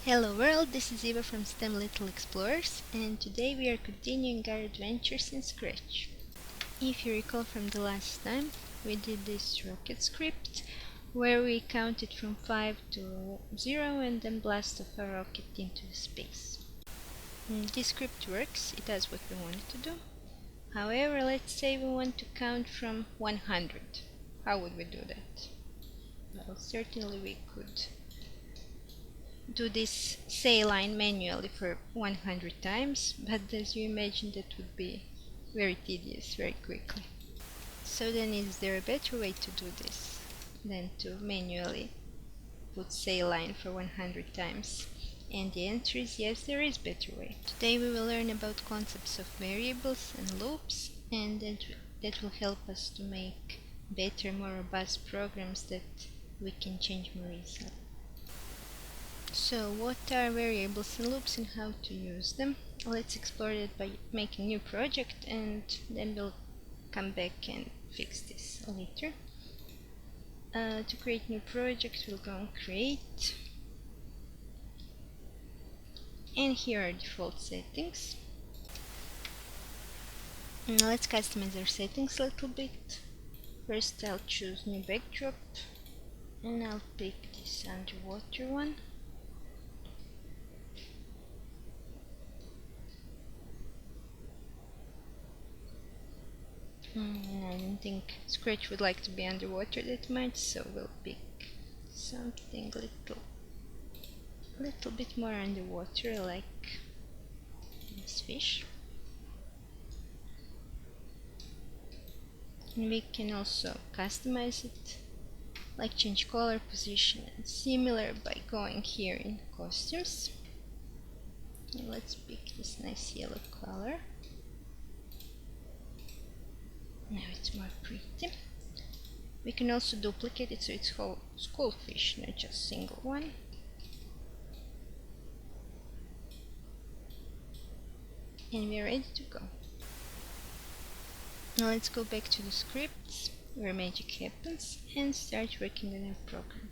Hello world, this is Eva from STEM Little Explorers, and today we are continuing our adventures in Scratch. If you recall from the last time, we did this rocket script where we counted from 5 to 0 and then blast off a rocket into space. This script works, it does what we wanted to do. However, let's say we want to count from 100. How would we do that? Well, certainly we could do this say line manually for 100 times, but as you imagine that would be very tedious very quickly. So then is there a better way to do this than to manually put say line for 100 times? And the answer is yes, there is a better way. Today we will learn about concepts of variables and loops, and that will help us to make better, more robust programs that we can change more easily. So what are variables and loops and how to use them? Let's explore that by making a new project, and then we'll come back and fix this later. To create new project, we'll go on create, and here are default settings. Now let's customize our settings a little bit. First I'll choose new backdrop, and I'll pick this underwater one. I don't think Scratch would like to be underwater that much, so we'll pick something little bit more underwater, like this fish. And we can also customize it, like change color, position, and similar by going here in costumes. And let's pick this nice yellow color. Now it's more pretty. We can also duplicate it so it's whole school fish, not just single one. And we're ready to go. Now let's go back to the scripts where magic happens and start working on our program.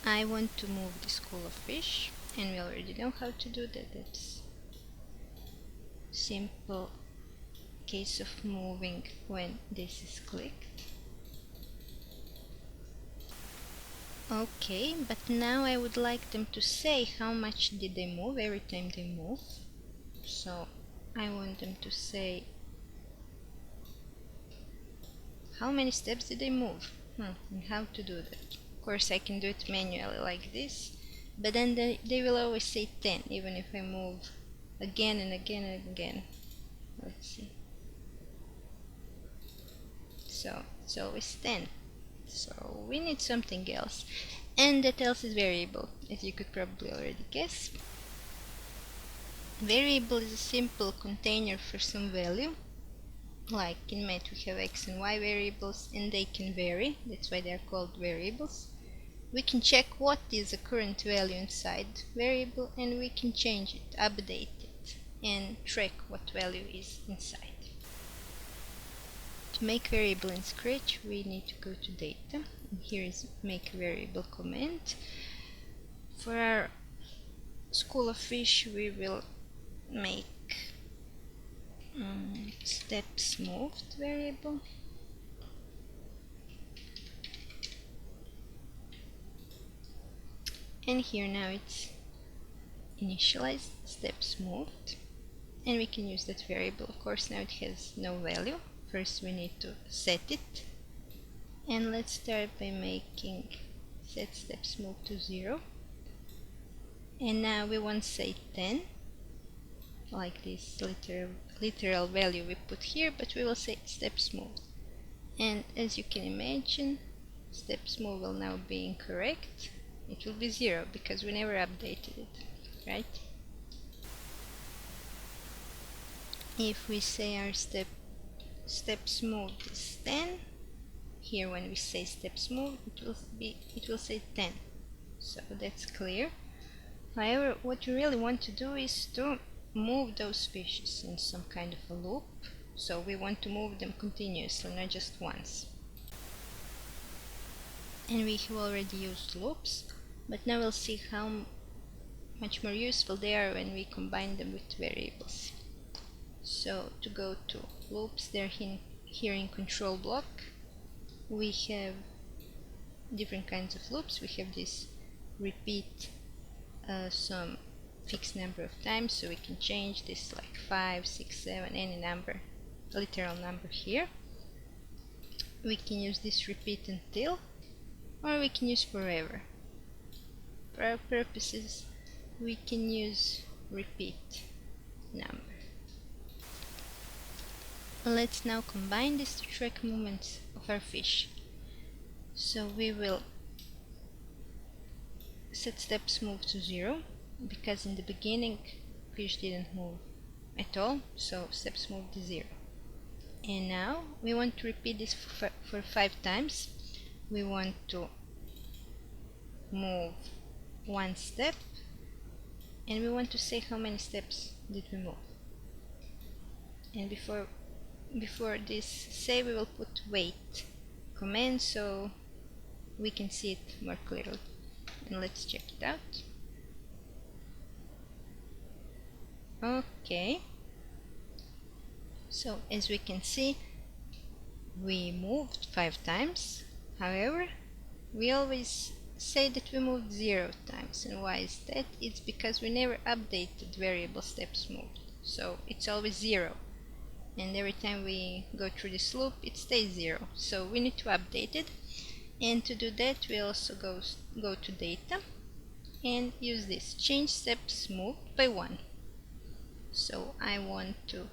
I want to move the school of fish, and we already know how to do that. That's simple case of moving when this is clicked. Okay, but now I would like them to say how much did they move every time they move. So I want them to say how many steps did they move, and how to do that. Of course I can do it manually like this, but then they will always say 10 even if I move again and again and again. Let's see. So it's always 10. So we need something else, and that else is variable, as you could probably already guess. Variable is a simple container for some value. Like in Math we have x and y variables, and they can vary, that's why they are called variables. We can check what is the current value inside variable, and we can change it, update it, and track what value is inside. To make variable in Scratch, we need to go to data, and here is make variable command. For our school of fish we will make steps moved variable. And here now it's initialized steps moved, and we can use that variable. Of course now it has no value. First we need to set it, and let's start by making set steps moved to 0, and now we won't say 10 like this literal value we put here, but we will say steps moved. And as you can imagine, steps moved will now be incorrect. It will be 0 because we never updated it, right? If we say our steps moved is 10, here when we say steps moved it will say 10, so that's clear. However, what we really want to do is to move those fishes in some kind of a loop, so we want to move them continuously, not just once. And we have already used loops, but now we'll see how much more useful they are when we combine them with variables. So to go to loops, they're here in control block. We have different kinds of loops. We have this repeat some fixed number of times, so we can change this like 5, 6, 7, any number, literal number here. We can use this repeat until, or we can use forever. For our purposes, we can use repeat number. Let's now combine this to track movements of our fish. So we will set steps move to 0, because in the beginning fish didn't move at all, so steps move to 0. And now we want to repeat this for 5 times. We want to move 1 step, and we want to say how many steps did we move. And before this say, we will put wait command so we can see it more clearly. And let's check it out. Okay, so as we can see, we moved 5 times. However, we always say that we moved 0 times. And why is that? It's because we never updated variable steps moved, so it's always 0, and every time we go through this loop it stays 0, so we need to update it. And to do that, we also go to data and use this change steps moved by 1. So I want to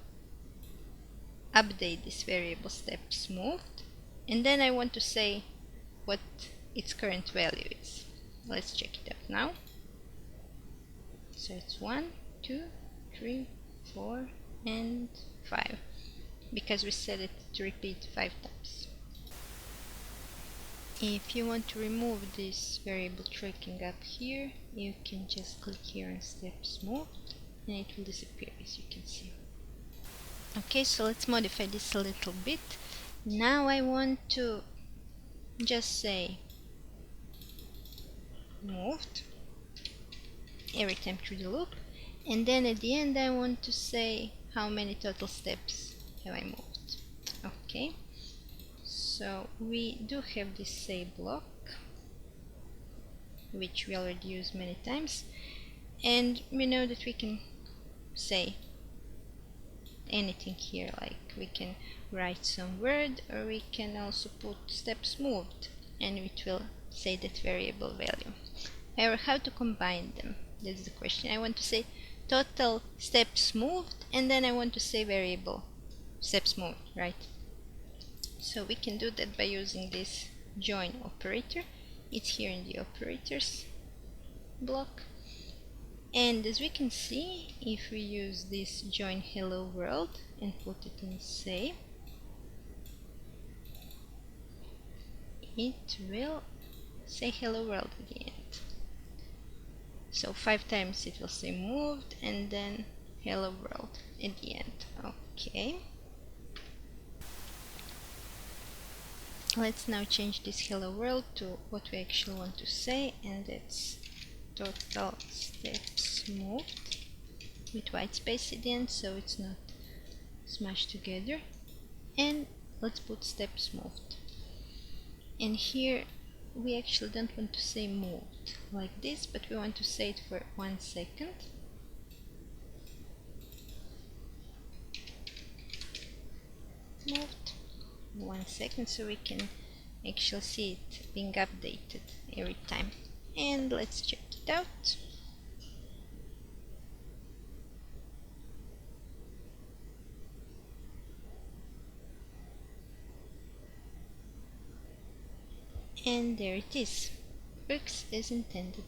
update this variable steps moved, and then I want to say what its current value is. Let's check it out now. So it's 1, 2, 3, 4, and 5, because we set it to repeat 5 times. If you want to remove this variable tracking up here, you can just click here on steps moved, and it will disappear, as you can see. Okay, so let's modify this a little bit. Now I want to just say moved every time through the loop, and then at the end I want to say how many total steps have I moved. Okay, so we do have this say block, which we already used many times, and we know that we can say anything here, like we can write some word, or we can also put steps moved, and it will say that variable value. However, how to combine them? That's the question. I want to say total steps moved, and then I want to say variable steps moved, right? So we can do that by using this join operator. It's here in the operators block. And as we can see, if we use this join hello world and put it in say, it will say hello world at the end. So 5 times it will say moved, and then hello world at the end. Okay. Let's now change this hello world to what we actually want to say, and that's total steps moved with white space at the end, so it's not smashed together. And let's put steps moved. And here we actually don't want to say moved like this, but we want to say it for 1 second. Moved 1 second, so we can actually see it being updated every time. And let's check it out. And there it is. Works as intended.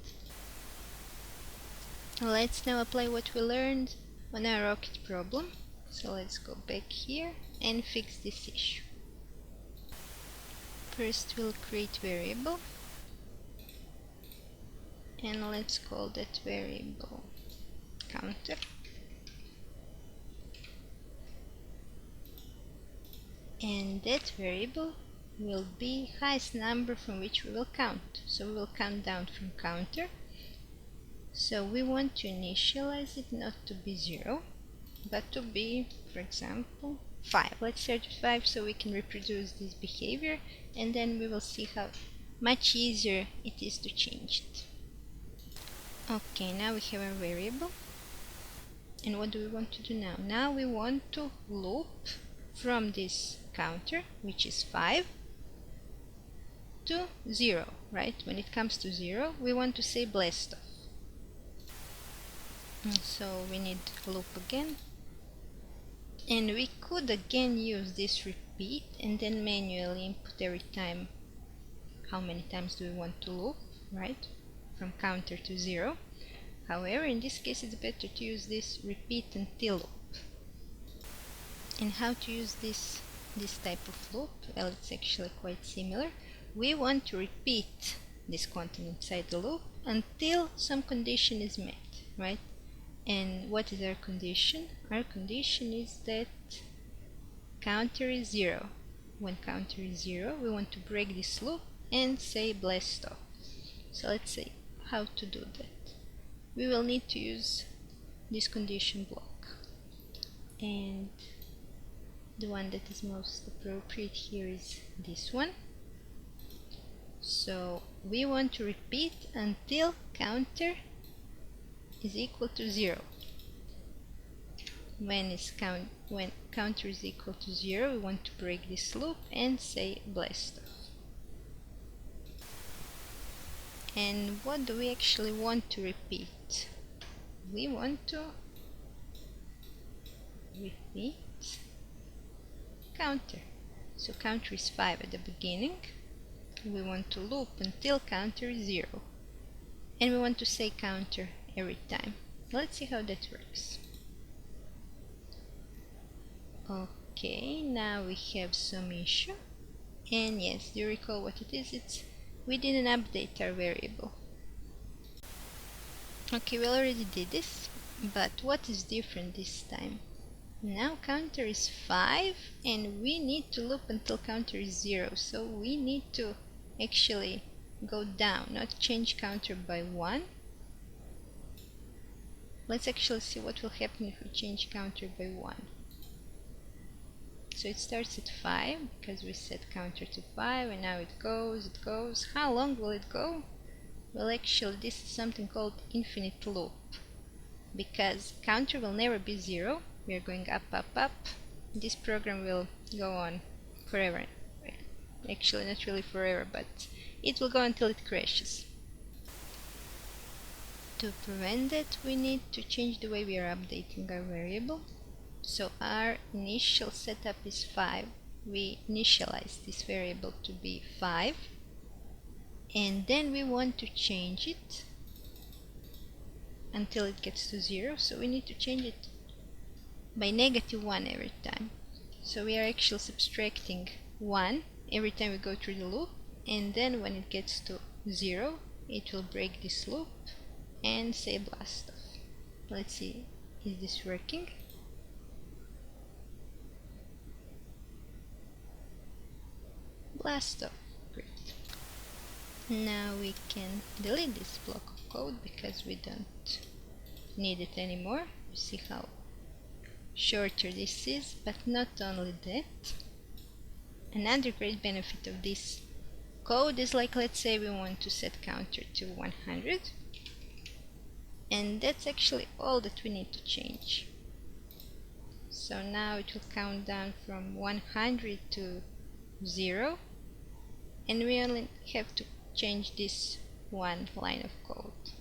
Let's now apply what we learned on our rocket problem. So let's go back here and fix this issue. First we'll create variable, and let's call that variable counter. And that variable will be highest number from which we will count. So we will count down from counter, So we want to initialize it not to be 0, but to be, for example, 5. Let's start with 5 so we can reproduce this behavior, and then we will see how much easier it is to change it. Okay, now we have our variable. And what do we want to do now? Now we want to loop from this counter, which is 5, to 0, right? When it comes to 0, we want to say blast off. So we need loop again. And we could again use this repeat and then manually input every time how many times do we want to loop, right? From counter to 0. However, in this case it's better to use this repeat until loop. And how to use this type of loop? Well, it's actually quite similar. We want to repeat this quantity inside the loop until some condition is met, right? And what is our condition? Our condition is that counter is 0. When counter is 0, we want to break this loop and say blast off. So let's see how to do that. We will need to use this condition block, and the one that is most appropriate here is this one. So we want to repeat until counter is equal to 0. When counter is equal to 0, we want to break this loop and say blast off. And what do we actually want to repeat? We want to repeat counter. So counter is 5 at the beginning. We want to loop until counter is 0. And we want to say counter every time. Let's see how that works. Okay, now we have some issue. And yes, do you recall what it is? We didn't update our variable. Okay, we already did this, but what is different this time? Now counter is 5 and we need to loop until counter is 0, so we need to actually go down, not change counter by 1. Let's actually see what will happen if we change counter by 1. So it starts at 5 because we set counter to 5, and now it goes. How long will it go? Well, actually this is something called infinite loop, because counter will never be 0. We are going up, up, up. This program will go on forever. Actually not really forever, but it will go until it crashes. To prevent that, we need to change the way we are updating our variable. So our initial setup is 5. We initialize this variable to be 5, and then we want to change it until it gets to 0, so we need to change it by -1 every time. So we are actually subtracting 1 every time we go through the loop, and then when it gets to 0, it will break this loop and say blast off. Let's see, is this working? Blast off. Great. Now we can delete this block of code because we don't need it anymore. You see how shorter this is, but not only that. Another great benefit of this code is, like, let's say we want to set counter to 100, and that's actually all that we need to change. So now it will count down from 100 to 0, and we only have to change this one line of code.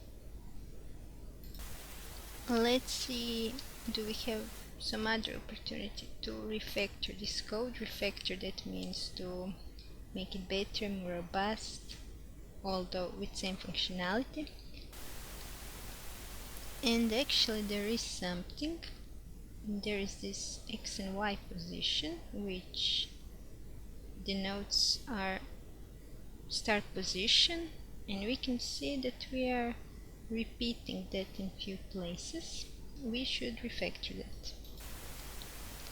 Let's see, do we have some other opportunity to refactor this code? Refactor, that means to make it better, more robust, although with same functionality. And actually there is something. There is this X and Y position, which denotes our start position, and we can see that we are repeating that in few places. We should refactor that.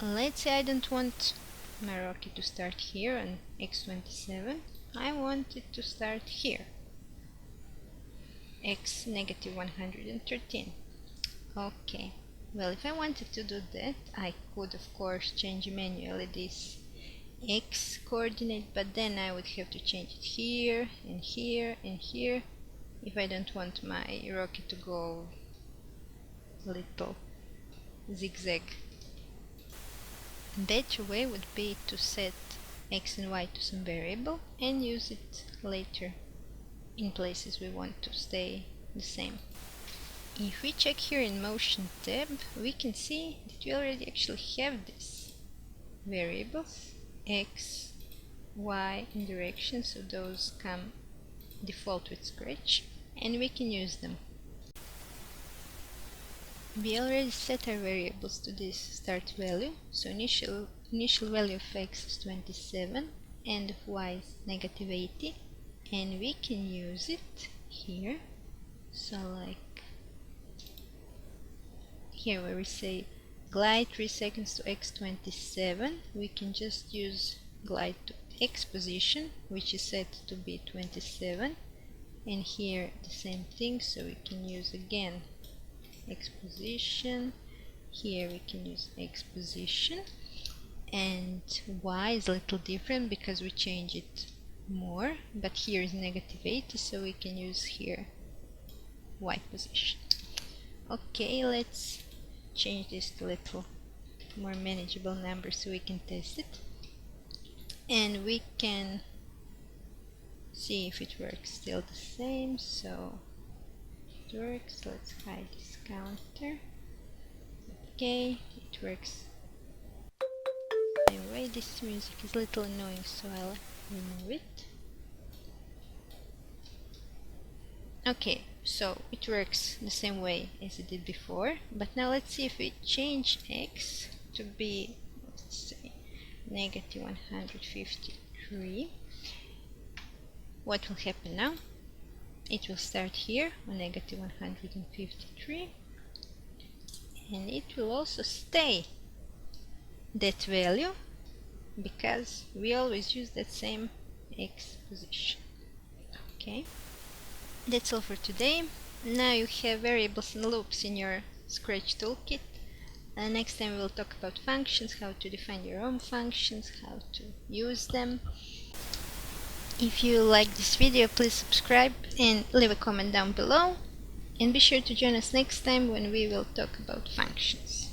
Let's say I don't want my rocket to start here on X27. I want it to start here. x negative 113. Okay, well, if I wanted to do that, I could of course change manually this x coordinate, but then I would have to change it here and here and here if I don't want my rocket to go little zigzag. A better way would be to set x and y to some variable and use it later in places we want to stay the same. If we check here in motion tab, we can see that we already actually have these variables x, y, and direction, so those come default with Scratch, and we can use them. We already set our variables to this start value, so initial value of x is 27 and of y is negative 80, and we can use it here. So like here where we say glide 3 seconds to x27, we can just use glide to x position, which is set to be 27, and here the same thing, so we can use again x position. Here we can use x position, and y is a little different because we change it more, but here is negative 80, so we can use here y position. Okay, let's change this to a little more manageable number so we can test it, and we can see if it works still the same. So it works. Let's hide this counter. Okay, it works. Anyway, this music is a little annoying, so I'll remove it. Okay, so it works the same way as it did before, but now let's see if we change x to be, let's say, negative 153. What will happen now? It will start here on negative 153, and it will also stay that value because we always use that same x position. Okay, that's all for today. Now you have variables and loops in your Scratch toolkit. Next time we'll talk about functions, how to define your own functions, how to use them. If you like this video, please subscribe and leave a comment down below, and be sure to join us next time when we will talk about functions.